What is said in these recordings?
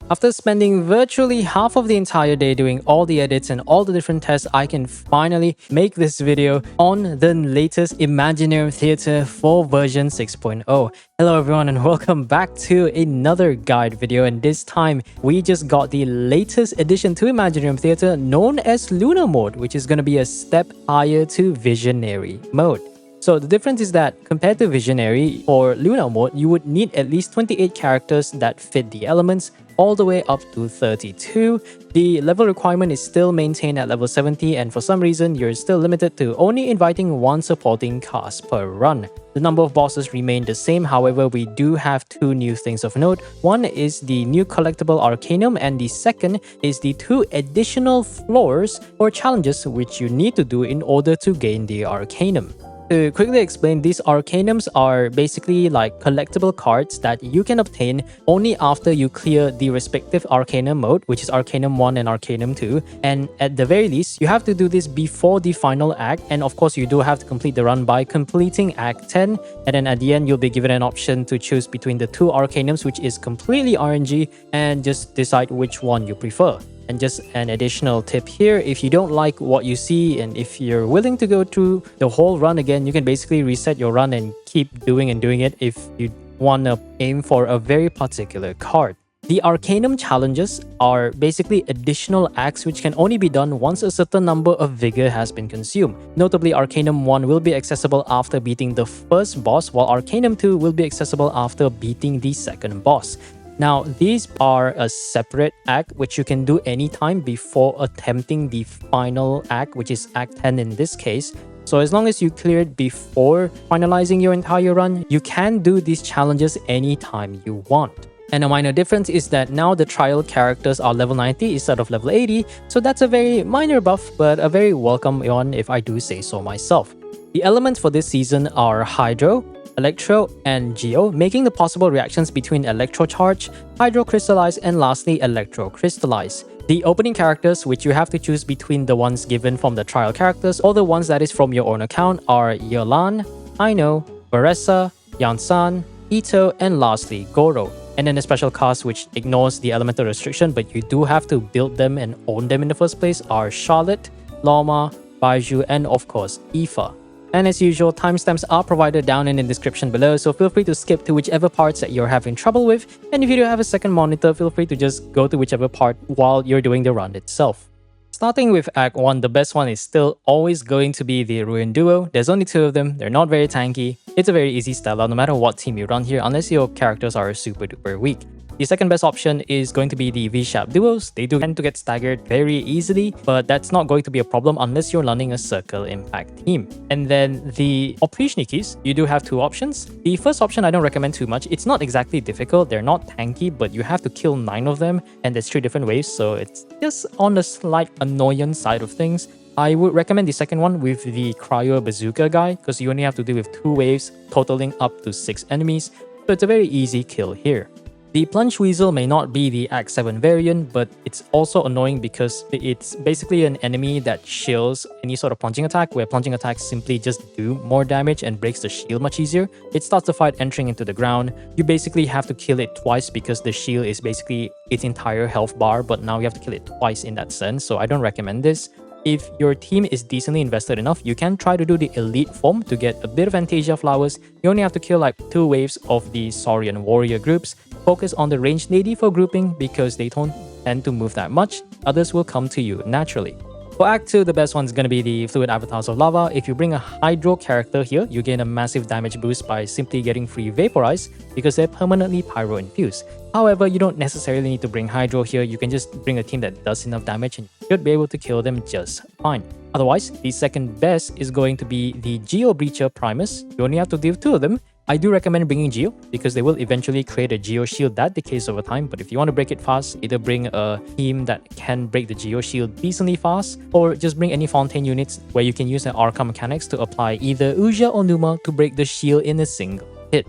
After spending virtually half of the entire day doing all the edits and all the different tests, I can finally make this video on the latest Imaginarium Theatre for version 6.0. Hello everyone and welcome back to another guide video, and this time we just got the latest addition to Imaginarium Theatre known as Lunar mode, which is going to be a step higher to Visionary mode. So the difference is that compared to Visionary, for Lunar mode, you would need at least 28 characters that fit the elements, all the way up to 32. The level requirement is still maintained at level 70, and for some reason, you're still limited to only inviting one supporting cast per run. The number of bosses remain the same, however, we do have two new things of note. One is the new collectible Arcanum, and the second is the two additional floors or challenges which you need to do in order to gain the Arcanum. To quickly explain, these Arcanums are basically like collectible cards that you can obtain only after you clear the respective Arcanum mode, which is Arcanum 1 and Arcanum 2. And at the very least, you have to do this before the final act. And of course, you do have to complete the run by completing Act 10. And then at the end, you'll be given an option to choose between the two Arcanums, which is completely RNG, and just decide which one you prefer. And just an additional tip here, if you don't like what you see and if you're willing to go through the whole run again, you can basically reset your run and keep doing it if you want to aim for a very particular card. The Arcanum challenges are basically additional acts which can only be done once a certain number of vigor has been consumed. Notably, Arcanum 1 will be accessible after beating the first boss, while Arcanum 2 will be accessible after beating the second boss. Now, these are a separate act which you can do anytime before attempting the final act, which is Act 10 in this case. So as long as you clear it before finalizing your entire run, you can do these challenges anytime you want. And a minor difference is that now the trial characters are level 90 instead of level 80, so that's a very minor buff, but a very welcome one if I do say so myself. The elements for this season are Hydro, Electro, and Geo, making the possible reactions between Electro-Charge, Hydro-Crystallize, and lastly Electro-Crystallize. The opening characters, which you have to choose between the ones given from the trial characters or the ones that is from your own account, are Yelan, Aino, Baressa, Yansan, Ito, and lastly Goro. And then a special cast which ignores the elemental restriction but you do have to build them and own them in the first place are Charlotte, Loma, Baiju, and of course Aoife. And as usual, timestamps are provided down in the description below, so feel free to skip to whichever parts that you're having trouble with. And if you do have a second monitor, feel free to just go to whichever part while you're doing the run itself. Starting with Act 1, the best one is still always going to be the Ruin Duo. There's only two of them, they're not very tanky. It's a very easy Stellar no matter what team you run here, unless your characters are super duper weak. The second best option is going to be the V-Sharp duos. They do tend to get staggered very easily, but that's not going to be a problem unless you're running a Circle Impact team. And then the Oprishnikis, you do have two options. The first option I don't recommend too much. It's not exactly difficult, they're not tanky, but you have to kill 9 of them, and there's 3 different waves, so it's just on the slight annoyance side of things. I would recommend the second one with the Cryo Bazooka guy, because you only have to deal with 2 waves, totaling up to 6 enemies, so it's a very easy kill here. The Plunge Weasel may not be the Act 7 variant, but it's also annoying because it's basically an enemy that shields any sort of plunging attack, where plunging attacks simply just do more damage and breaks the shield much easier. It starts the fight entering into the ground. You basically have to kill it twice because the shield is basically its entire health bar, but now you have to kill it twice in that sense, so I don't recommend this. If your team is decently invested enough, you can try to do the elite form to get a bit of Fantasia flowers. You only have to kill like 2 waves of the Saurian warrior groups. Focus on the ranged lady for grouping because they don't tend to move that much. Others will come to you naturally. For Act 2, the best one is going to be the Fluid Avatars of Lava. If you bring a Hydro character here, you gain a massive damage boost by simply getting free Vaporize because they're permanently Pyro infused. However, you don't necessarily need to bring Hydro here, you can just bring a team that does enough damage and you should be able to kill them just fine. Otherwise, the second best is going to be the Geo Breacher Primus. You only have to deal 2 of them. I do recommend bringing Geo because they will eventually create a Geo Shield that decays over time, but if you want to break it fast, either bring a team that can break the Geo Shield decently fast, or just bring any Fontaine units where you can use an Arca mechanics to apply either Uja or Numa to break the shield in a single hit.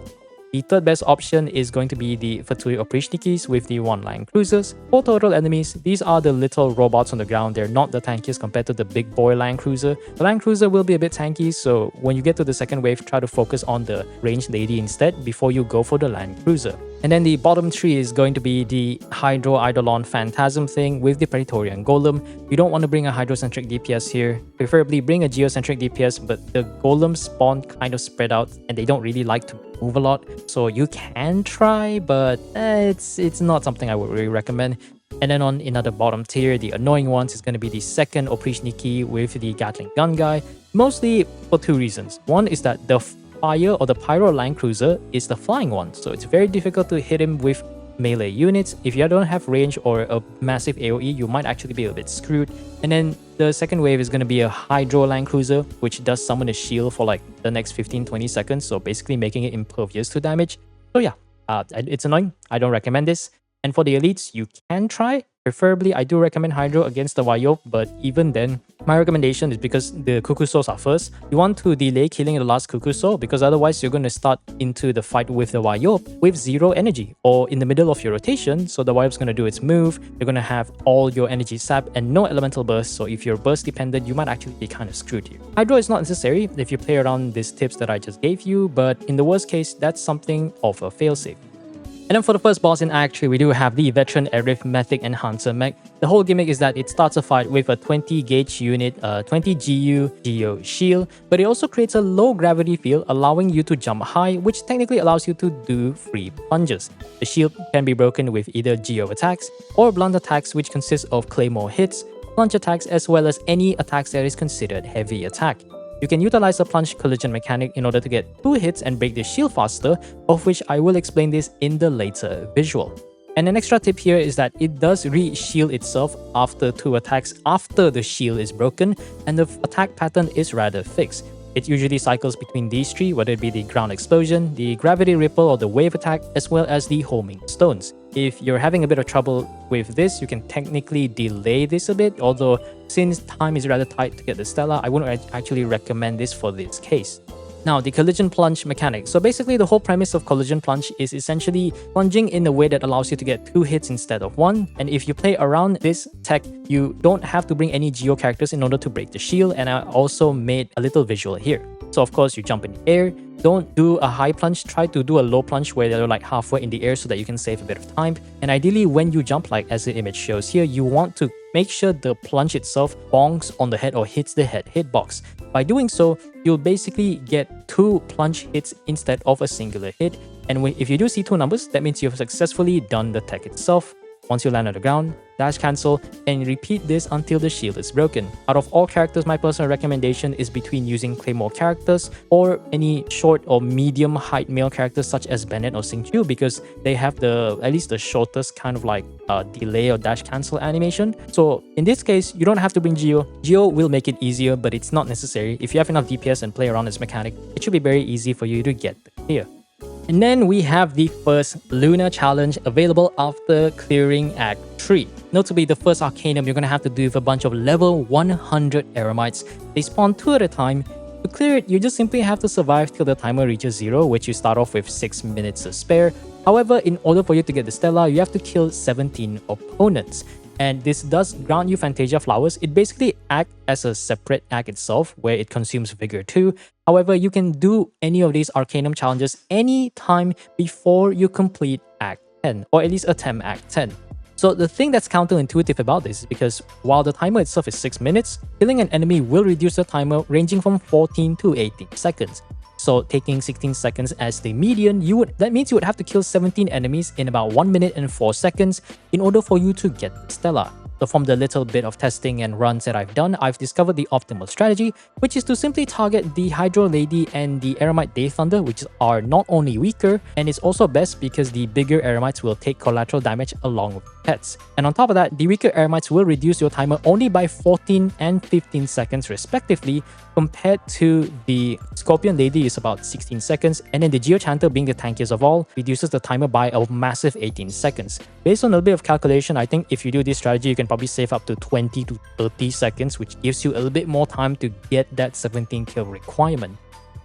The third best option is going to be the Fatui Oprishnikis with the 1-line cruisers. For total enemies, these are the little robots on the ground. They're not the tankiest compared to the big boy land cruiser. The land cruiser will be a bit tanky, so when you get to the second wave, try to focus on the ranged lady instead before you go for the land cruiser. And then the bottom 3 is going to be the Hydro Eidolon Phantasm thing with the Praetorian Golem. You don't want to bring a Hydrocentric DPS here. Preferably bring a Geocentric DPS, but the Golems spawn kind of spread out and they don't really like to move a lot. So you can try, but it's not something I would really recommend. And then on another bottom tier, the annoying ones is going to be the second Oprichniki with the Gatling Gun guy, mostly for 2 reasons. One is that the Fire or the Pyro Land Cruiser is the flying one, so it's very difficult to hit him with melee units. If you don't have range or a massive AoE, you might actually be a bit screwed. And then the second wave is going to be a Hydro Land Cruiser, which does summon a shield for like the next 15-20 seconds, so basically making it impervious to damage. So yeah, it's annoying. I don't recommend this. And for the elites, you can try. Preferably, I do recommend Hydro against the Wayop, but even then, my recommendation is because the Qucusaurs are first. You want to delay killing the last Qucusaur because otherwise you're going to start into the fight with the Wayop with 0 energy or in the middle of your rotation. So the Wayop's going to do its move. You're going to have all your energy sap and no elemental burst. So if you're burst dependent, you might actually be kind of screwed here. Hydro is not necessary if you play around these tips that I just gave you, but in the worst case, that's something of a failsafe. And then for the first boss in Act 3, we do have the Veteran Arithmetic Enhancer mech. The whole gimmick is that it starts a fight with a 20 gauge unit, 20 GU Geo shield, but it also creates a low gravity field allowing you to jump high, which technically allows you to do free plunges. The shield can be broken with either Geo attacks or blunt attacks, which consists of Claymore hits, plunge attacks, as well as any attacks that is considered heavy attack. You can utilize the plunge collision mechanic in order to get 2 hits and break the shield faster, of which I will explain this in the later visual. And an extra tip here is that it does re-shield itself after 2 attacks after the shield is broken, and the attack pattern is rather fixed. It usually cycles between these 3, whether it be the ground explosion, the gravity ripple or the wave attack, as well as the homing stones. If you're having a bit of trouble with this, you can technically delay this a bit, although since time is rather tight to get the Stella, I wouldn't actually recommend this for this case. Now, the collision plunge mechanic. So basically, the whole premise of collision plunge is essentially plunging in a way that allows you to get 2 hits instead of 1. And if you play around this tech, you don't have to bring any Geo characters in order to break the shield. And I also made a little visual here. So of course, you jump in the air. Don't do a high plunge, try to do a low plunge where you're like halfway in the air so that you can save a bit of time. And ideally, when you jump, like as the image shows here, you want to make sure the plunge itself bonks on the head or hits the head hitbox. By doing so, you'll basically get 2 plunge hits instead of a singular hit. And if you do see 2 numbers, that means you've successfully done the tech itself. Once you land on the ground, dash cancel, and repeat this until the shield is broken. Out of all characters, my personal recommendation is between using Claymore characters or any short or medium height male characters such as Bennett or Xingqiu, because they have at least the shortest kind of like delay or dash cancel animation. So in this case, you don't have to bring Geo. Geo will make it easier, but it's not necessary. If you have enough DPS and play around this mechanic, it should be very easy for you to get here. And then we have the first Lunar challenge available after clearing Act 3. Notably, the first Arcanum you're going to have to do with a bunch of level 100 Eremites. They spawn 2 at a time. To clear it, you just simply have to survive till the timer reaches 0, which you start off with 6 minutes to spare. However, in order for you to get the Stella, you have to kill 17 opponents. And this does grant you Fantasia Flowers. It basically acts as a separate act itself, where it consumes Vigor 2. However, you can do any of these Arcanum challenges anytime before you complete Act 10, or at least attempt Act 10. So the thing that's counterintuitive about this is because while the timer itself is 6 minutes, killing an enemy will reduce the timer ranging from 14 to 18 seconds. So taking 16 seconds as the median, that means you would have to kill 17 enemies in about 1 minute and 4 seconds in order for you to get the Stella. So from the little bit of testing and runs that I've done, I've discovered the optimal strategy, which is to simply target the Hydro Lady and the Eremite Day Thunder, which are not only weaker, and it's also best because the bigger Eremites will take collateral damage along with pets. And on top of that, the weaker Eremites will reduce your timer only by 14 and 15 seconds respectively, compared to the Scorpion Lady is about 16 seconds, and then the Geochanter, being the tankiest of all, reduces the timer by a massive 18 seconds. Based on a bit of calculation, I think if you do this strategy, you can probably save up to 20 to 30 seconds, which gives you a little bit more time to get that 17 kill requirement.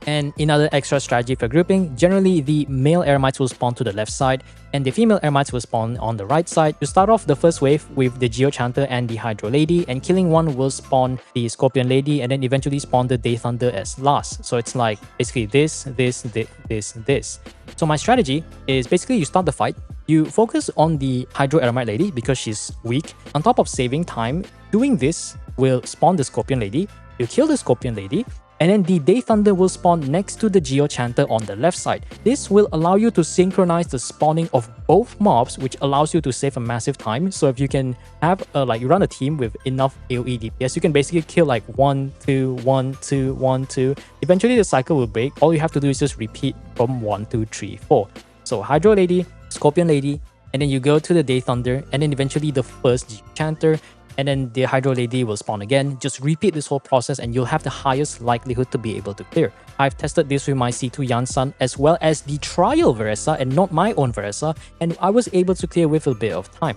And another extra strategy for grouping, generally the male Eremites will spawn to the left side and the female Eremites will spawn on the right side. To start off the first wave with the Geochanter and the Hydro Lady, and killing one will spawn the Scorpion Lady and then eventually spawn the Day Thunder as last. So it's like basically this. So my strategy is basically you start the fight, you focus on the Hydro Eremite Lady because she's weak. On top of saving time, doing this will spawn the Scorpion Lady, you kill the Scorpion Lady, and then the Day Thunder will spawn next to the Geochanter on the left side. This will allow you to synchronize the spawning of both mobs, which allows you to save a massive time. So if you can have you run a team with enough AoE DPS, you can basically kill like 1, 2, 1, 2, 1, 2. Eventually the cycle will break. All you have to do is just repeat from 1, 2, 3, 4. So Hydro Lady, Scorpion Lady, and then you go to the Day Thunder, and then eventually the first Geochanter, and then the Hydro Lady will spawn again. Just repeat this whole process and you'll have the highest likelihood to be able to clear. I've tested this with my C2 Yansan as well as the trial Veresa and not my own Veresa, and I was able to clear with a bit of time.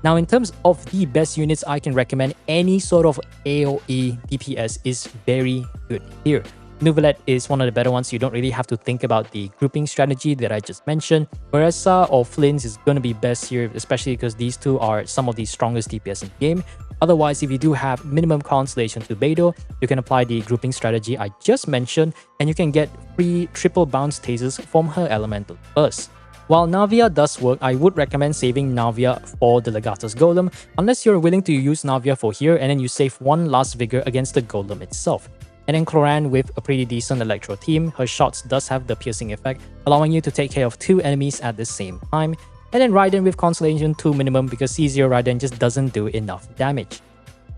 Now, in terms of the best units I can recommend, any sort of AoE DPS is very good here. Neuvillette is one of the better ones. You don't really have to think about the grouping strategy that I just mentioned. Veresa or Flynn is going to be best here, especially because these two are some of the strongest DPS in the game. Otherwise, if you do have minimum constellation to Beidou, you can apply the grouping strategy I just mentioned, and you can get free triple bounce tasers from her elemental burst. While Navia does work, I would recommend saving Navia for the Legatus Golem, unless you're willing to use Navia for here and then you save one last Vigor against the Golem itself. And then Cloran with a pretty decent Electro team, her shots does have the piercing effect, allowing you to take care of 2 enemies at the same time. And then Raiden with Constellation 2 minimum because C0 Raiden just doesn't do enough damage.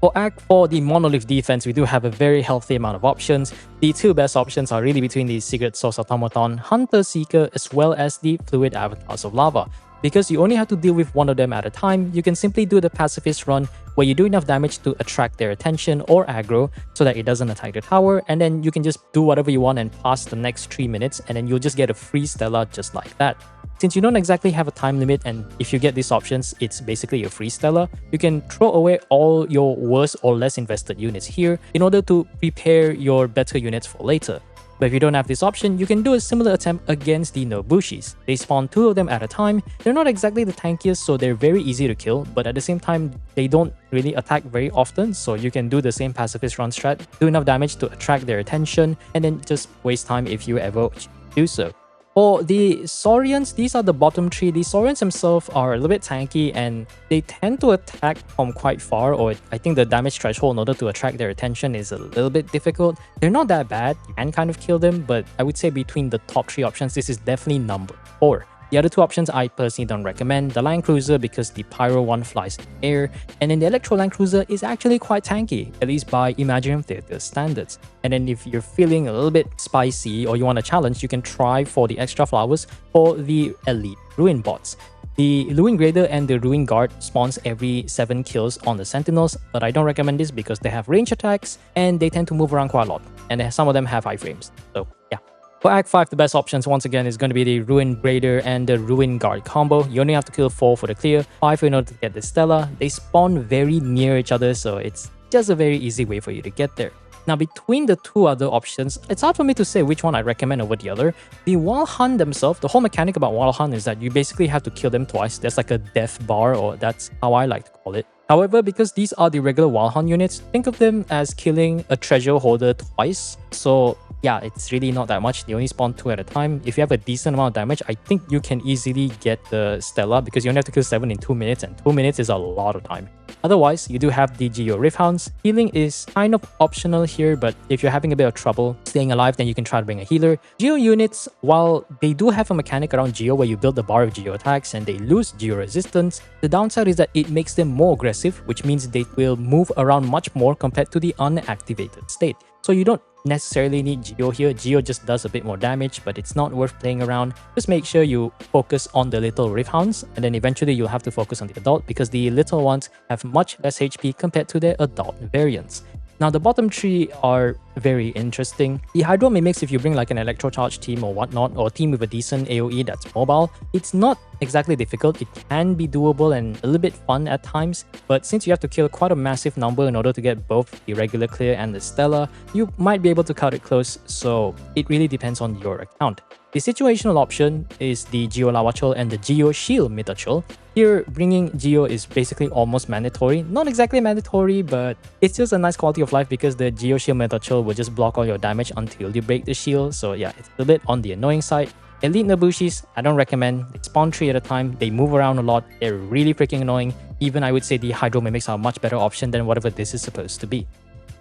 For Act 4, the Monolith Defense, we do have a very healthy amount of options. The 2 best options are really between the Secret Source Automaton, Hunter Seeker, as well as the Fluid Avatars of Lava. Because you only have to deal with one of them at a time, you can simply do the Pacifist run where you do enough damage to attract their attention or aggro so that it doesn't attack the tower, and then you can just do whatever you want and pass the next 3 minutes, and then you'll just get a free Stella just like that. Since you don't exactly have a time limit, and if you get these options, it's basically a free Stella, you can throw away all your worse or less invested units here in order to prepare your better units for later. But if you don't have this option, you can do a similar attempt against the Nobushis. They spawn 2 of them at a time. They're not exactly the tankiest, so they're very easy to kill, but at the same time, they don't really attack very often, so you can do the same pacifist run strat, do enough damage to attract their attention, and then just waste time if you ever do so. For the Saurians, these are the bottom 3. The Saurians themselves are a little bit tanky and they tend to attack from quite far, or I think the damage threshold in order to attract their attention is a little bit difficult. They're not that bad, you can kind of kill them, but I would say between the top 3 options, this is definitely number 4. The other two options I personally don't recommend. The Land Cruiser because the Pyro one flies in the air, and then the Electro Land Cruiser is actually quite tanky, at least by Imaginarium Theatre standards. And then if you're feeling a little bit spicy or you want a challenge, you can try for the extra flowers for the Elite Ruin bots. The Ruin Grader and the Ruin Guard spawns every 7 kills on the Sentinels, but I don't recommend this because they have range attacks and they tend to move around quite a lot, and some of them have high frames. So yeah. For Act 5, the best options once again is going to be the Ruin Grader and the Ruin Guard combo. You only have to kill 4 for the clear, 5 in order to get the Stella. They spawn very near each other, so it's just a very easy way for you to get there. Now, between the two other options, it's hard for me to say which one I recommend over the other. The Wild Hunt themselves, the whole mechanic about Wild Hunt is that you basically have to kill them twice. There's like a death bar, or that's how I like to call it. However, because these are the regular Wild Hunt units, think of them as killing a treasure holder twice. So yeah, it's really not that much. They only spawn 2 at a time. If you have a decent amount of damage, I think you can easily get the Stella because you only have to kill 7 in 2 minutes, and 2 minutes is a lot of time. Otherwise, you do have the Geo Rift Hounds. Healing is kind of optional here, but if you're having a bit of trouble staying alive, then you can try to bring a healer. Geo units, while they do have a mechanic around Geo where you build the bar of Geo attacks and they lose Geo resistance, the downside is that it makes them more aggressive, which means they will move around much more compared to the unactivated state. So you don't necessarily need Geo here. Geo just does a bit more damage, but it's not worth playing around. Just make sure you focus on the little Rift Hounds, and then eventually you'll have to focus on the adult because the little ones have much less HP compared to their adult variants. Now, the bottom 3 are very interesting. The Hydro Mimics, if you bring like an Electro-Charged team or whatnot, or a team with a decent AoE that's mobile, it's not exactly difficult. It can be doable and a little bit fun at times, but since you have to kill quite a massive number in order to get both the regular clear and the Stella, you might be able to cut it close, so it really depends on your account. The situational option is the Geo Lawachol and the Geo Shield Mitachol. Here, bringing Geo is basically almost mandatory. Not exactly mandatory, but it's just a nice quality of life because the Geo Shield Mitachol will just block all your damage until you break the shield. So yeah, it's a bit on the annoying side. Elite Nabushis, I don't recommend. They spawn 3 at a time. They move around a lot. They're really freaking annoying. Even I would say the Hydro Mimics are a much better option than whatever this is supposed to be.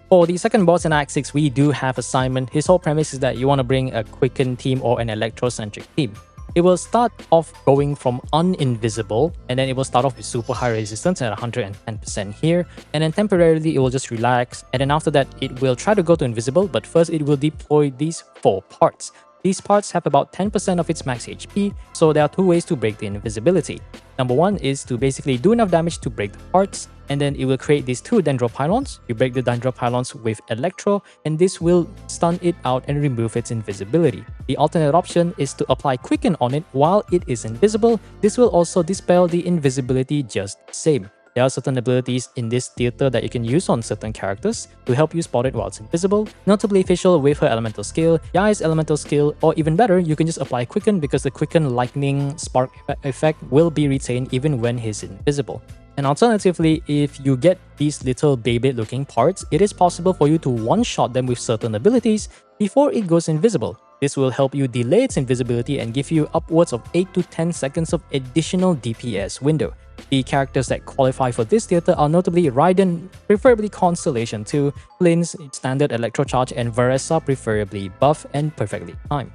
For the second boss in Act 6, we do have A.S.I.M.O.N. His whole premise is that you want to bring a Quicken team or an Electro-centric team. It will start off going from uninvisible, and then it will start off with super high resistance at 110% here, and then temporarily it will just relax, and then after that it will try to go to invisible, but first it will deploy these 4 parts. These parts have about 10% of its max HP, so there are 2 ways to break the invisibility. Number 1 is to basically do enough damage to break the parts, and then it will create these 2 Dendropylons. You break the Dendropylons with Electro, and this will stun it out and remove its invisibility. The alternate option is to apply Quicken on it while it is invisible. This will also dispel the invisibility just the same. There are certain abilities in this theater that you can use on certain characters to help you spot it while it's invisible, notably Facial with her elemental skill, Yai's elemental skill, or even better, you can just apply Quicken because the Quicken lightning spark effect will be retained even when he's invisible. And alternatively, if you get these little Beyblade looking parts, it is possible for you to one-shot them with certain abilities before it goes invisible. This will help you delay its invisibility and give you upwards of 8 to 10 seconds of additional DPS window. The characters that qualify for this theater are notably Raiden, preferably Constellation 2, Flynn's Standard Electro-Charge, and Varesa, preferably buff and perfectly timed.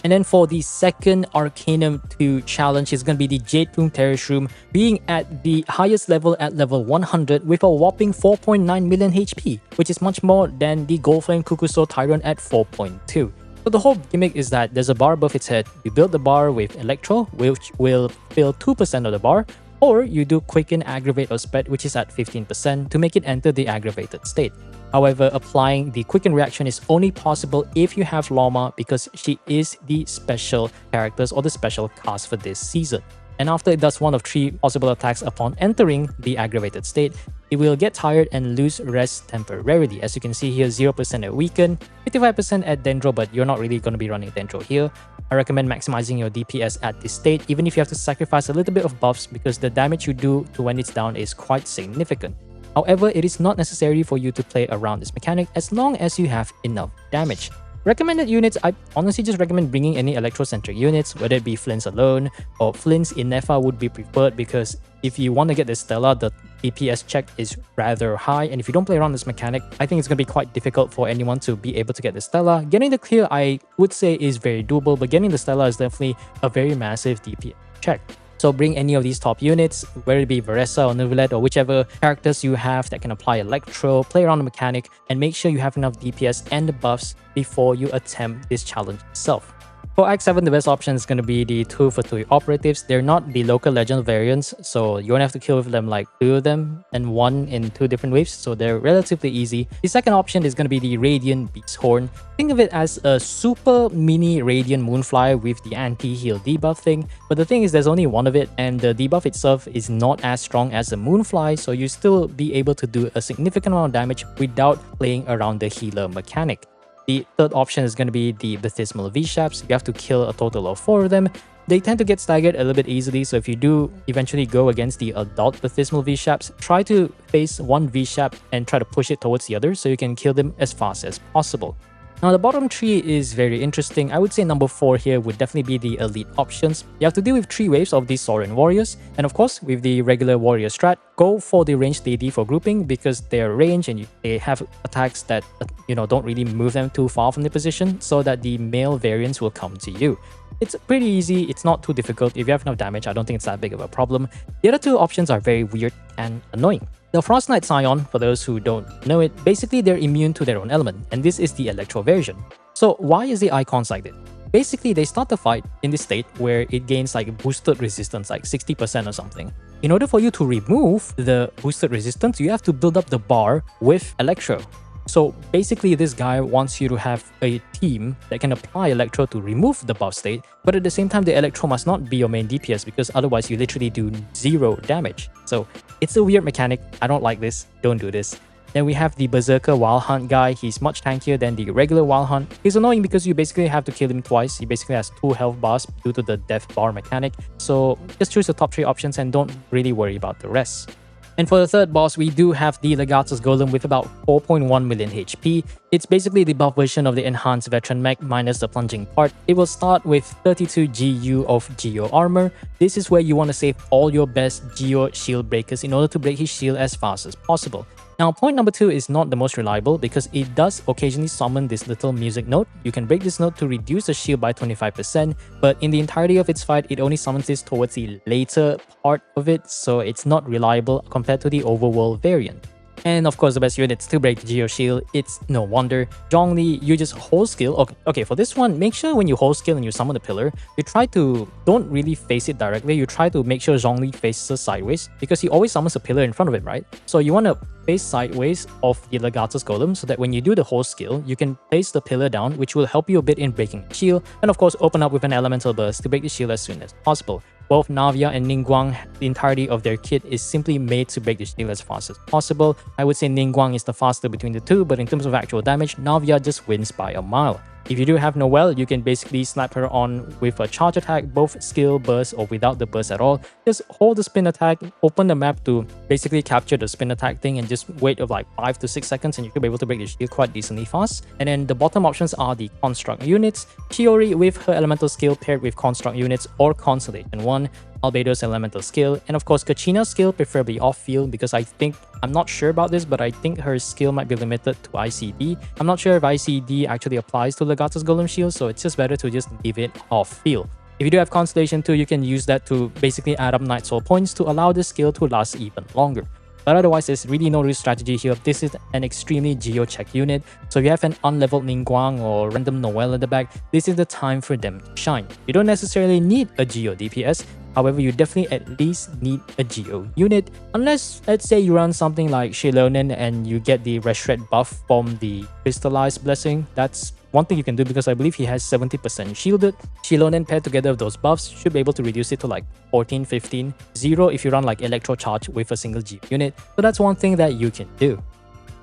And then for the second Arcanum to challenge is going to be the Jade Plume Terrace Room, being at the highest level at level 100 with a whopping 4.9 million HP, which is much more than the Goldflame Qucusaur Tyrant at 4.2. So the whole gimmick is that there's a bar above its head. You build the bar with Electro, which will fill 2% of the bar, or you do Quicken, Aggravate, or Spread, which is at 15% to make it enter the aggravated state. However, applying the Quicken reaction is only possible if you have Loma because she is the special characters or the special cast for this season. And after it does one of 3 possible attacks upon entering the aggravated state, it will get tired and lose rest temporarily. As you can see here, 0% at Weaken, 55% at Dendro, but you're not really going to be running Dendro here. I recommend maximizing your DPS at this state, even if you have to sacrifice a little bit of buffs because the damage you do to when it's down is quite significant. However, it is not necessary for you to play around this mechanic as long as you have enough damage. Recommended units, I honestly just recommend bringing any Electro-centric units, whether it be Flynn's alone or Flynn's Inefa would be preferred because if you want to get the Stella, the DPS check is rather high, and if you don't play around this mechanic, I think it's going to be quite difficult for anyone to be able to get the Stella. Getting the clear, I would say, is very doable, but getting the Stella is definitely a very massive DPS check. So bring any of these top units, whether it be Varessa or Neuvillette or whichever characters you have that can apply Electro, play around the mechanic, and make sure you have enough DPS and the buffs before you attempt this challenge itself. For Act 7, the best option is going to be the 2 for 2 operatives. They're not the local legend variants, so you won't have to kill with them like 2 of them and 1 in 2 different waves, so they're relatively easy. The second option is going to be the Radiant Beast Horn. Think of it as a super mini Radiant Moonfly with the anti-heal debuff thing, but the thing is there's only one of it, and the debuff itself is not as strong as the Moonfly, so you still be able to do a significant amount of damage without playing around the healer mechanic. The third option is going to be the Baptismal V-Shaps. You have to kill a total of 4 of them. They tend to get staggered a little bit easily, so if you do eventually go against the adult Baptismal V-Shaps, try to face one V-Shap and try to push it towards the other so you can kill them as fast as possible. Now, the bottom 3 is very interesting. I would say number 4 here would definitely be the elite options. You have to deal with 3 waves of these Saurian warriors, and of course, with the regular warrior strat, go for the ranged AD for grouping because they're range and they have attacks that don't really move them too far from the position, so that the male variants will come to you. It's pretty easy, it's not too difficult. If you have enough damage, I don't think it's that big of a problem. The other 2 options are very weird and annoying. The Frost Knight Scion, for those who don't know it, basically they're immune to their own element, and this is the Electro version. So why is the icons like this? Basically, they start the fight in this state where it gains like boosted resistance, like 60% or something. In order for you to remove the boosted resistance, you have to build up the bar with Electro. So basically, this guy wants you to have a team that can apply Electro to remove the buff state, but at the same time, the Electro must not be your main DPS because otherwise you literally do 0 damage. So it's a weird mechanic. I don't like this. Don't do this. Then we have the Berserker Wild Hunt guy. He's much tankier than the regular Wild Hunt. He's annoying because you basically have to kill him twice. He basically has 2 health bars due to the death bar mechanic. So just choose the top 3 options and don't really worry about the rest. And for the third boss, we do have the Legatus Golem with about 4.1 million HP. It's basically the buff version of the enhanced veteran mech minus the plunging part. It will start with 32 GU of Geo armor. This is where you want to save all your best Geo shield breakers in order to break his shield as fast as possible. Now, point number 2 is not the most reliable because it does occasionally summon this little music note. You can break this note to reduce the shield by 25%, but in the entirety of its fight, it only summons this towards the later part of it, so it's not reliable compared to the overworld variant. And of course, the best units to break the Geo Shield, it's no wonder. Zhongli, you just hold skill. Okay, for this one, make sure when you hold skill and you summon the pillar, you try to don't really face it directly. You try to make sure Zhongli faces sideways because he always summons a pillar in front of him, right? So you want to face sideways of the Legatus Golem so that when you do the hold skill, you can place the pillar down, which will help you a bit in breaking the shield. And of course, open up with an elemental burst to break the shield as soon as possible. Both Navia and Ningguang, the entirety of their kit is simply made to break the shield as fast as possible. I would say Ningguang is the faster between the 2, but in terms of actual damage, Navia just wins by a mile. If you do have Noelle, you can basically slap her on with a charge attack, both skill, burst, or without the burst at all. Just hold the spin attack, open the map to basically capture the spin attack thing and just wait of like 5 to 6 seconds and you should be able to break the shield quite decently fast. And then the bottom options are the Construct units, Chiori with her elemental skill paired with Construct units or Constellation 1, Albedo's elemental skill, and of course Kachina's skill, preferably off-field because I'm not sure about this, but I think her skill might be limited to ICD. I'm not sure if ICD actually applies to Legatus Golem Shield, so it's just better to just leave it off-field. If you do have Constellation 2, you can use that to basically add up Night Soul points to allow the skill to last even longer. But otherwise, there's really no real strategy here. This is an extremely geo-check unit, so if you have an unleveled Ningguang or random Noelle in the back, this is the time for them to shine. You don't necessarily need a geo DPS, however, you definitely at least need a geo unit, unless, let's say, you run something like Xilonen and you get the Reshred buff from the Crystallized Blessing. That's one thing you can do because I believe he has 70% shielded. Xilonen paired together with those buffs should be able to reduce it to like 14, 15, 0 if you run like Electro-Charged with a single G unit. So that's one thing that you can do.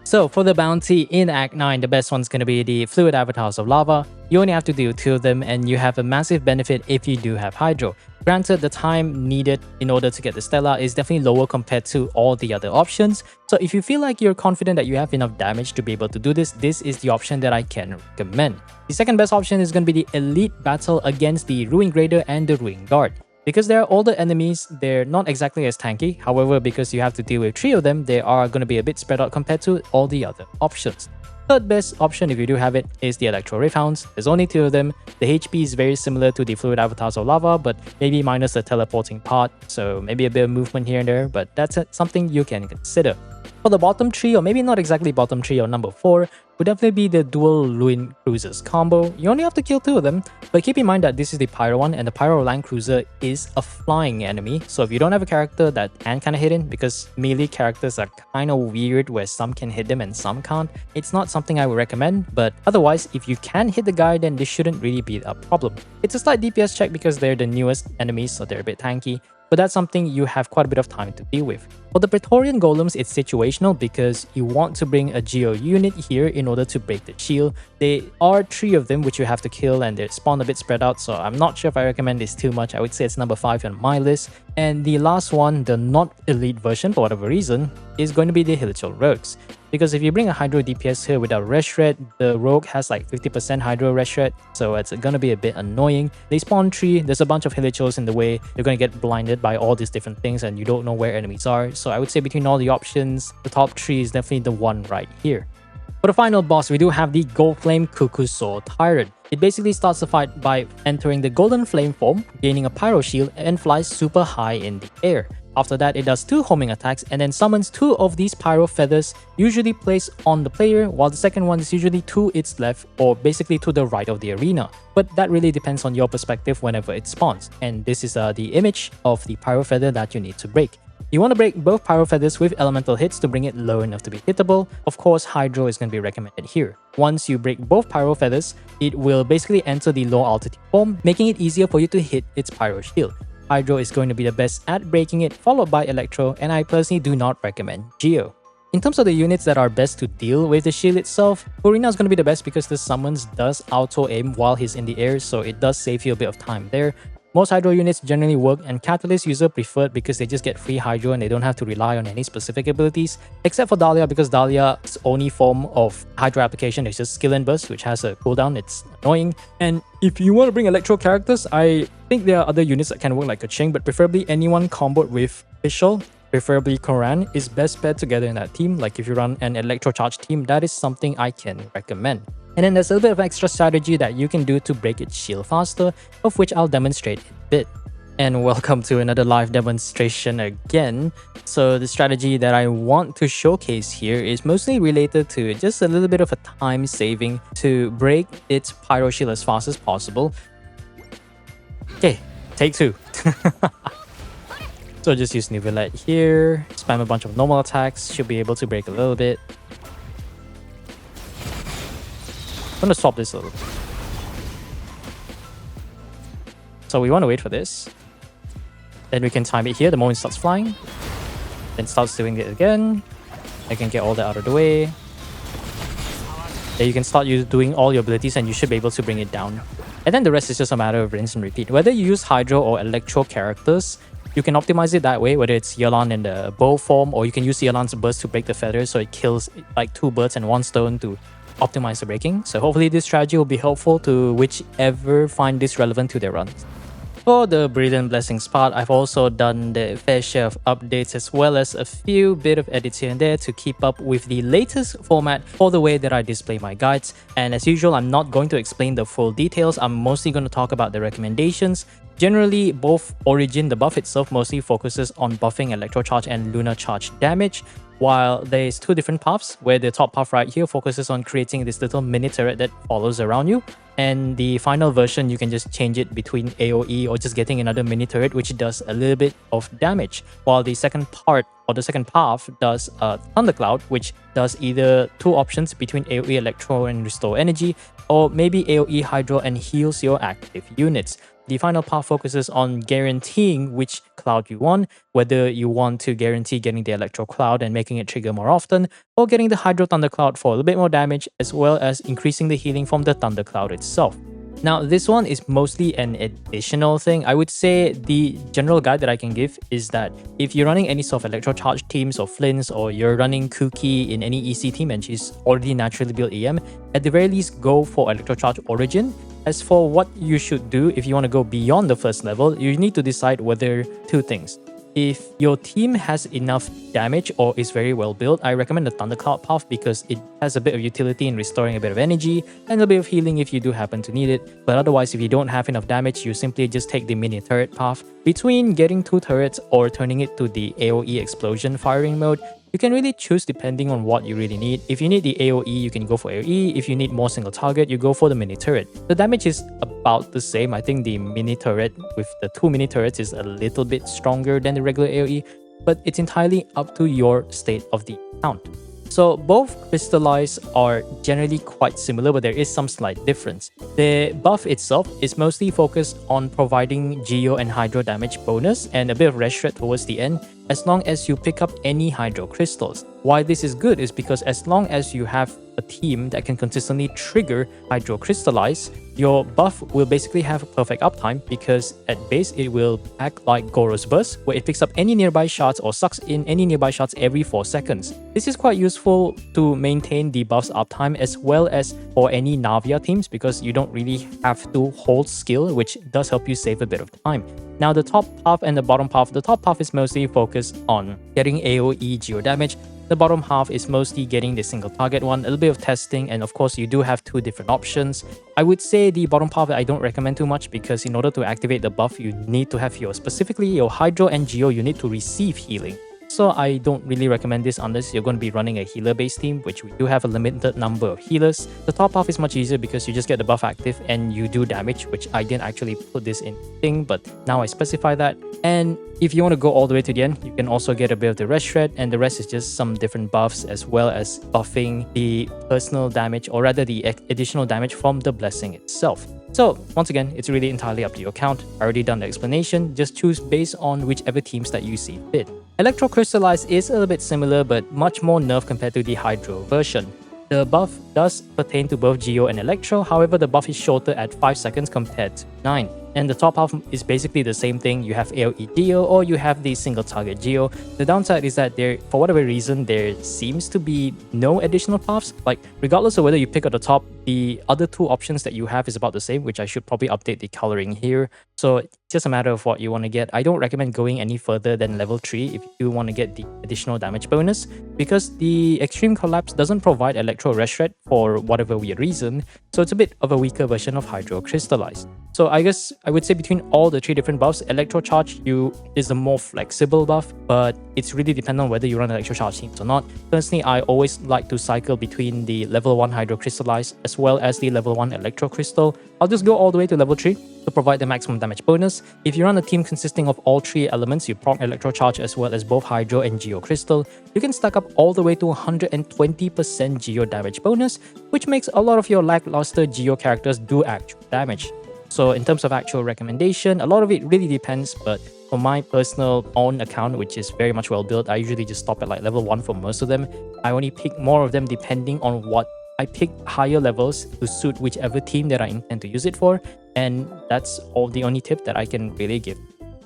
So for the bounty in Act 9, the best one's going to be the Fluid Avatars of Lava. You only have to do 2 of them and you have a massive benefit if you do have Hydro. Granted, the time needed in order to get the Stella is definitely lower compared to all the other options. So if you feel like you're confident that you have enough damage to be able to do this, this is the option that I can recommend. The second best option is going to be the Elite Battle against the Ruin Grader and the Ruin Guard. Because they are older enemies, they're not exactly as tanky. However, because you have to deal with 3 of them, they are going to be a bit spread out compared to all the other options. Third best option, if you do have it, is the Electro Rift Hounds. There's only 2 of them. The HP is very similar to the Fluid Avatars of Lava, but maybe minus the teleporting part, so maybe a bit of movement here and there, but that's something you can consider. For the bottom 3, or maybe not exactly bottom 3 or number 4, would definitely be the dual Luin Cruisers combo. You only have to kill 2 of them, but keep in mind that this is the Pyro one, and the Pyro Land Cruiser is a flying enemy, so if you don't have a character that can kind of hit in, because melee characters are kind of weird where some can hit them and some can't, it's not something I would recommend, but otherwise, if you can hit the guy, then this shouldn't really be a problem. It's a slight DPS check because they're the newest enemies, so they're a bit tanky, but that's something you have quite a bit of time to deal with. For the Praetorian Golems, it's situational because you want to bring a Geo unit here in order to break the shield. There are 3 of them which you have to kill and they spawn a bit spread out, so I'm not sure if I recommend this too much. I would say it's number 5 on my list. And the last one, the not elite version for whatever reason, is going to be the Hilichurl Rogues. Because if you bring a Hydro DPS here without Res Red, the Rogue has like 50% Hydro Res Red, so it's gonna be a bit annoying. They spawn 3, there's a bunch of Hilichurls in the way, you're gonna get blinded by all these different things and you don't know where enemies are. So I would say between all the options, the top 3 is definitely the one right here. For the final boss, we do have the Goldflame Qucusaur Tyrant. It basically starts the fight by entering the Golden Flame form, gaining a Pyro Shield, and flies super high in the air. After that, it does 2 homing attacks and then summons 2 of these Pyro Feathers, usually placed on the player, while the second one is usually to its left or basically to the right of the arena. But that really depends on your perspective whenever it spawns, and this is the image of the Pyro Feather that you need to break. You want to break both Pyro Feathers with elemental hits to bring it low enough to be hittable. Of course, Hydro is going to be recommended here. Once you break both Pyro Feathers, it will basically enter the low altitude form, making it easier for you to hit its Pyro Shield. Hydro is going to be the best at breaking it, followed by Electro, and I personally do not recommend Geo. In terms of the units that are best to deal with the shield itself, Furina is going to be the best because the summons does auto-aim while he's in the air, so it does save you a bit of time there. Most Hydro units generally work, and Catalyst user preferred because they just get free Hydro and they don't have to rely on any specific abilities, except for Dahlia, because Dahlia's only form of Hydro application is just Skill and Burst, which has a cooldown. It's annoying. And if you want to bring Electro characters, I think there are other units that can work like a Ching, but preferably anyone comboed with Fischl, preferably Koran, is best paired together in that team. Like if you run an Electro-Charged team, that is something I can recommend. And then there's a little bit of extra strategy that you can do to break its shield faster, of which I'll demonstrate in a bit. And welcome to another live demonstration again. So the strategy that I want to showcase here is mostly related to just a little bit of a time saving to break its Pyro Shield as fast as possible. Okay, take 2. So just use Nivelette here, spam a bunch of normal attacks, should be able to break a little bit. I'm gonna swap this a little bit. So we want to wait for this. Then we can time it here the moment it starts flying. Then starts doing it again. I can get all that out of the way. Then you can start doing all your abilities and you should be able to bring it down. And then the rest is just a matter of rinse and repeat. Whether you use Hydro or Electro characters, you can optimize it that way, whether it's Yelan in the bow form, or you can use Yelan's burst to break the feathers so it kills like 2 birds and 1 stone to optimize the breaking. So hopefully this strategy will be helpful to whichever find this relevant to their runs. For the Brilliant Blessings part, I've also done the fair share of updates as well as a few bit of edits here and there to keep up with the latest format for the way that I display my guides. And as usual, I'm not going to explain the full details. I'm mostly going to talk about the recommendations. Generally, both Origin, the buff itself, mostly focuses on buffing Electro-Charge and Lunar Charge damage, while there's 2 different paths, where the top path right here focuses on creating this little mini turret that follows around you, and the final version you can just change it between AoE or just getting another mini turret which does a little bit of damage, while the second part or the second path does Thundercloud, which does either 2 options between AoE Electro and Restore Energy, or maybe AoE Hydro and heals your active units. The final path focuses on guaranteeing which cloud you want, whether you want to guarantee getting the Electro Cloud and making it trigger more often, or getting the Hydro Thunder Cloud for a little bit more damage, as well as increasing the healing from the Thunder Cloud itself. Now, this one is mostly an additional thing. I would say the general guide that I can give is that if you're running any sort of electro-charged teams or flints, or you're running Kuki in any EC team and she's already naturally built EM, at the very least go for electro-charged origin. As for what you should do if you want to go beyond the first level, you need to decide whether two things. If your team has enough damage or is very well built, I recommend the Thundercloud path because it has a bit of utility in restoring a bit of energy and a bit of healing if you do happen to need it. But otherwise, if you don't have enough damage, you simply just take the mini turret path. Between getting 2 turrets or turning it to the AoE explosion firing mode, you can really choose depending on what you really need. If you need the AoE, you can go for AoE. If you need more single target, you go for the mini turret. The damage is about the same. I think the mini turret with the 2 mini turrets is a little bit stronger than the regular AoE, but it's entirely up to your state of the account. So both Crystallize are generally quite similar, but there is some slight difference. The buff itself is mostly focused on providing Geo and Hydro damage bonus and a bit of rest shred towards the end, as long as you pick up any Hydro crystals. Why this is good is because as long as you have a team that can consistently trigger Hydro Crystallize, your buff will basically have a perfect uptime because at base it will act like Goro's Burst, where it picks up any nearby shards or sucks in any nearby shards every 4 seconds. This is quite useful to maintain the buff's uptime as well as for any Navia teams because you don't really have to hold skill, which does help you save a bit of time. Now the top path and the bottom path, the top path is mostly focused on getting AoE Geo damage. The bottom half is mostly getting the single target one, a little bit of testing, and of course you do have 2 different options. I would say the bottom path I don't recommend too much because in order to activate the buff, you need to have specifically your Hydro and Geo, you need to receive healing. So I don't really recommend this unless you're going to be running a healer-based team, which we do have a limited number of healers. The top half is much easier because you just get the buff active and you do damage, which I didn't actually put this in thing, but now I specify that. And if you want to go all the way to the end, you can also get a bit of the rest shred, and the rest is just some different buffs as well as buffing the personal damage, or rather the additional damage from the blessing itself. So once again, it's really entirely up to your account. I already done the explanation, just choose based on whichever teams that you see fit. Electro Crystallize is a little bit similar but much more nerfed compared to the Hydro version. The buff does pertain to both Geo and Electro, however the buff is shorter at 5 seconds compared to 9. And the top half is basically the same thing. You have AoE Geo or you have the single target Geo. The downside is that for whatever reason, there seems to be no additional paths. Like regardless of whether you pick at the top, the other 2 options that you have is about the same, which I should probably update the coloring here. So it's just a matter of what you want to get. I don't recommend going any further than level 3 if you do want to get the additional damage bonus, because the Extreme Collapse doesn't provide Electro Rest Shred for whatever weird reason, so it's a bit of a weaker version of Hydro Crystallize. So I guess I would say between all the 3 different buffs, Electro-Charge is the more flexible buff, but it's really dependent on whether you run Electro-Charge teams or not. Personally, I always like to cycle between the level 1 Hydro Crystallize as well as the level 1 Electro Crystal. I'll just go all the way to level 3 to provide the maximum damage bonus. If you run a team consisting of all 3 elements, you proc Electro-Charge as well as both Hydro and Geo Crystal, you can stack up all the way to 120% Geo damage bonus, which makes a lot of your lackluster Geo characters do actual damage. So in terms of actual recommendation, a lot of it really depends, but for my personal own account, which is very much well built, I usually just stop at like level 1 for most of them. I only pick more of them depending on what I pick higher levels to suit whichever team that I intend to use it for, and that's the only tip that I can really give.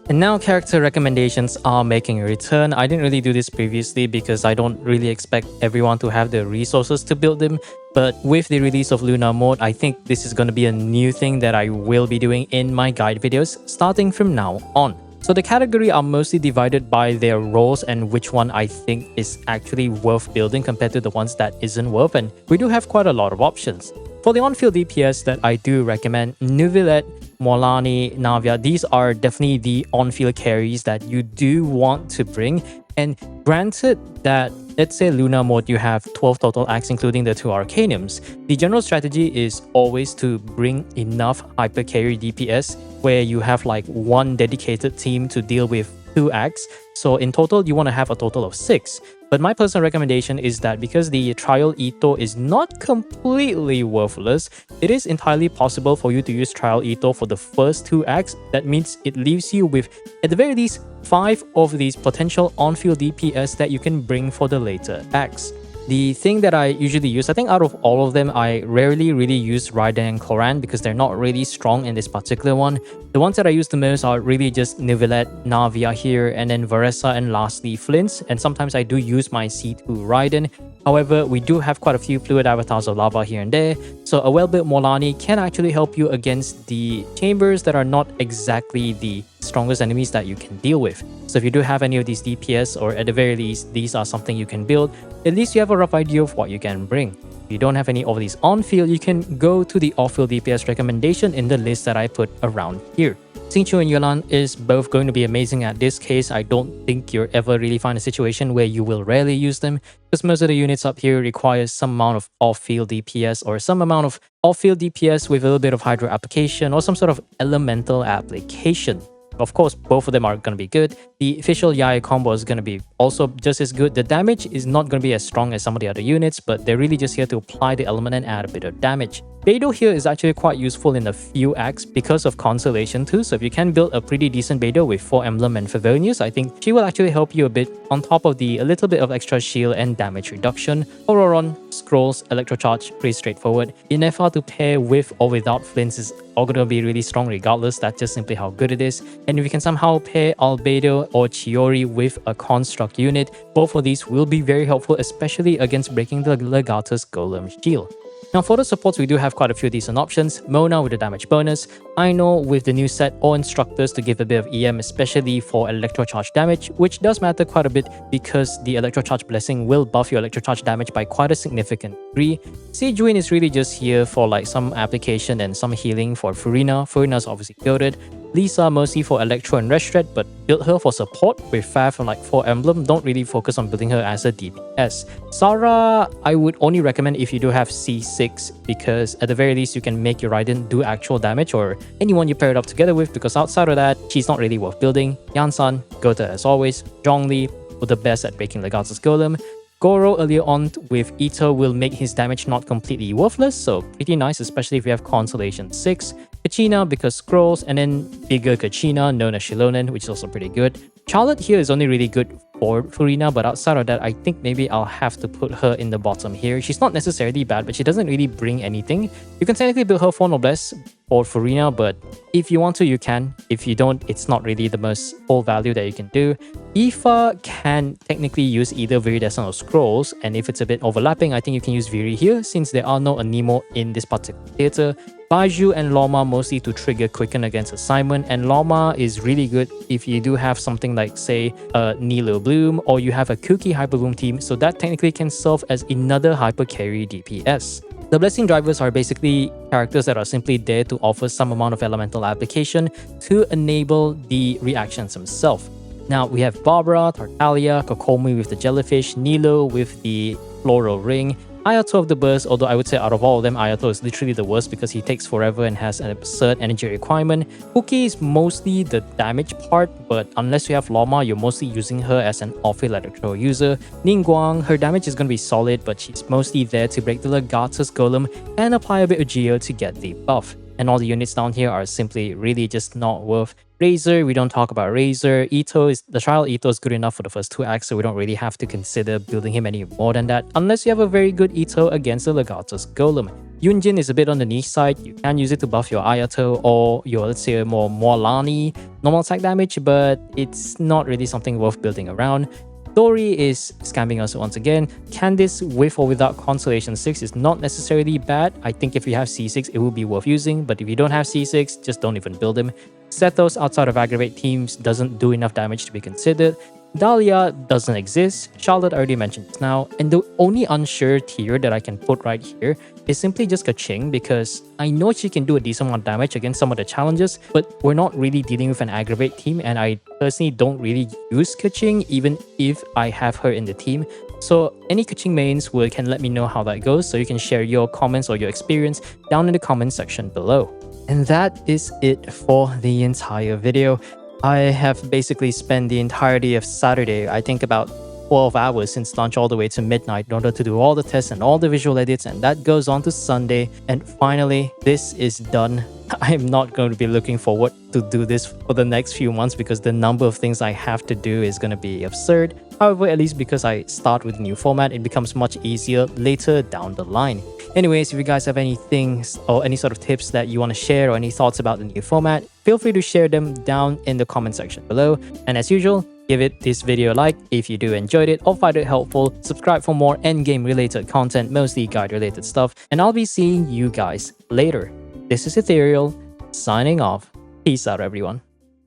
And now character recommendations are making a return. I didn't really do this previously because I don't really expect everyone to have the resources to build them. But with the release of Lunar mode, I think this is going to be a new thing that I will be doing in my guide videos starting from now on. So the category are mostly divided by their roles and which one I think is actually worth building compared to the ones that isn't worth, and we do have quite a lot of options. For the on-field DPS that I do recommend, Neuvillette, Morlani, Navia, these are definitely the on-field carries that you do want to bring. And granted that, let's say Lunar mode, you have 12 total acts including the 2 Arcanums, the general strategy is always to bring enough hyper carry DPS where you have like 1 dedicated team to deal with 2 acts. So in total, you want to have a total of 6. But my personal recommendation is that because the Trial Ito is not completely worthless, it is entirely possible for you to use Trial Ito for the first 2 acts. That means it leaves you with, at the very least, 5 of these potential on-field DPS that you can bring for the later acts. The thing that I usually use, I think out of all of them, I rarely really use Raiden and Koran because they're not really strong in this particular one. The ones that I use the most are really just Nivelette, Navia here, and then Varesa, and lastly Flint. And sometimes I do use my C2 Raiden. However, we do have quite a few fluid avatars of lava here and there, so a well-built Molani can actually help you against the chambers that are not exactly the strongest enemies that you can deal with. So if you do have any of these DPS, or at the very least, these are something you can build, at least you have a rough idea of what you can bring. If you don't have any of these on-field, you can go to the off-field DPS recommendation in the list that I put around here. Xingqiu and Yulan is both going to be amazing at this case. I don't think you'll ever really find a situation where you will rarely use them, because most of the units up here requires some amount of off-field DPS, or some amount of off-field DPS with a little bit of Hydro application or some sort of elemental application. Of course, both of them are going to be good. The official Yai combo is going to be also just as good. The damage is not going to be as strong as some of the other units, but they're really just here to apply the element and add a bit of damage. Beidou here is actually quite useful in a few acts because of Consolation too. So if you can build a pretty decent Beidou with 4 Emblem and Favonius, I think she will actually help you a bit on top of a little bit of extra shield and damage reduction. Auroron, Scrolls, Electro-Charge, pretty straightforward. Inefa to pair with or without Flints is all going to be really strong regardless. That's just simply how good it is. And if you can somehow pair Albedo or Chiori with a Construct unit, both of these will be very helpful, especially against breaking the Legatus Golem shield. Now for the supports, we do have quite a few decent options. Mona with the damage bonus, I.N.O with the new set or instructors to give a bit of EM, especially for Electro-Charged damage, which does matter quite a bit because the Electro-Charged Blessing will buff your Electro-Charged damage by quite a significant degree. Sejuin is really just here for like some application and some healing for Furina. Furina is obviously goated. Lisa mostly for Electro and Restret, but build her for support with Fav and like 4 Emblem. Don't really focus on building her as a DPS. Sarah, I would only recommend if you do have C6, because at the very least you can make your Raiden do actual damage, or anyone you pair it up together with, because outside of that, she's not really worth building. Yansan, Gota as always. Zhongli, were the best at breaking Legatus Golem. Goro earlier on with Ito will make his damage not completely worthless, so pretty nice, especially if you have Consolation 6. Kachina because Scrolls, and then bigger Kachina known as Shilonen, which is also pretty good. Charlotte here is only really good for Furina, but outside of that, I think maybe I'll have to put her in the bottom here. She's not necessarily bad, but she doesn't really bring anything. You can technically build her for Noblesse or Furina, but if you want to, you can. If you don't, it's not really the most full value that you can do. Aoife can technically use either Viridescent or Scrolls, and if it's a bit overlapping, I think you can use Viri here, since there are no Anemo in this particular theatre. Baiju and Loma mostly to trigger Quicken against A.S.I.M.O.N, and Loma is really good if you do have something like, say, a Nilo Bloom, or you have a Kuki Hyper Bloom team, so that technically can serve as another Hyper Carry DPS. The Blessing Drivers are basically characters that are simply there to offer some amount of elemental application to enable the reactions themselves. Now we have Barbara, Tartaglia, Kokomi with the Jellyfish, Nilo with the Floral Ring, Ayato of the Burst, although I would say out of all of them, Ayato is literally the worst because he takes forever and has an absurd energy requirement. Cookie is mostly the damage part, but unless you have Loma, you're mostly using her as an off-field electro user. Ningguang, her damage is going to be solid, but she's mostly there to break the Legatus Golem and apply a bit of Geo to get the buff. And all the units down here are simply really just not worth. Razor, we don't talk about Razor. The trial Ito is good enough for the first 2 acts, so we don't really have to consider building him any more than that, unless you have a very good Ito against the Legatus Golem. Yunjin is a bit on the niche side. You can use it to buff your Ayato or your, let's say, more Moalani normal attack damage, but it's not really something worth building around. Dori is scamming us once again. Candice with or without Consolation 6 is not necessarily bad. I think if you have C6, it will be worth using, but if you don't have C6, just don't even build him. Sethos outside of Aggravate teams doesn't do enough damage to be considered. Dahlia doesn't exist. Charlotte I already mentioned just now. And the only unsure tier that I can put right here is simply just Kaching, because I know she can do a decent amount of damage against some of the challenges, but we're not really dealing with an Aggravate team, and I personally don't really use Kaching even if I have her in the team. So any Kaching mains can let me know how that goes, so you can share your comments or your experience down in the comment section below. And that is it for the entire video. I have basically spent the entirety of Saturday, I think about 12 hours since launch all the way to midnight in order to do all the tests and all the visual edits, and that goes on to Sunday. And finally, this is done. I am not going to be looking forward to do this for the next few months because the number of things I have to do is going to be absurd. However, at least because I start with a new format, it becomes much easier later down the line. Anyways, if you guys have any things or any sort of tips that you want to share or any thoughts about the new format, feel free to share them down in the comment section below. And as usual, give this video a like if you do enjoyed it or find it helpful. Subscribe for more endgame related content, mostly guide related stuff. And I'll be seeing you guys later. This is Ethereal, signing off. Peace out, everyone.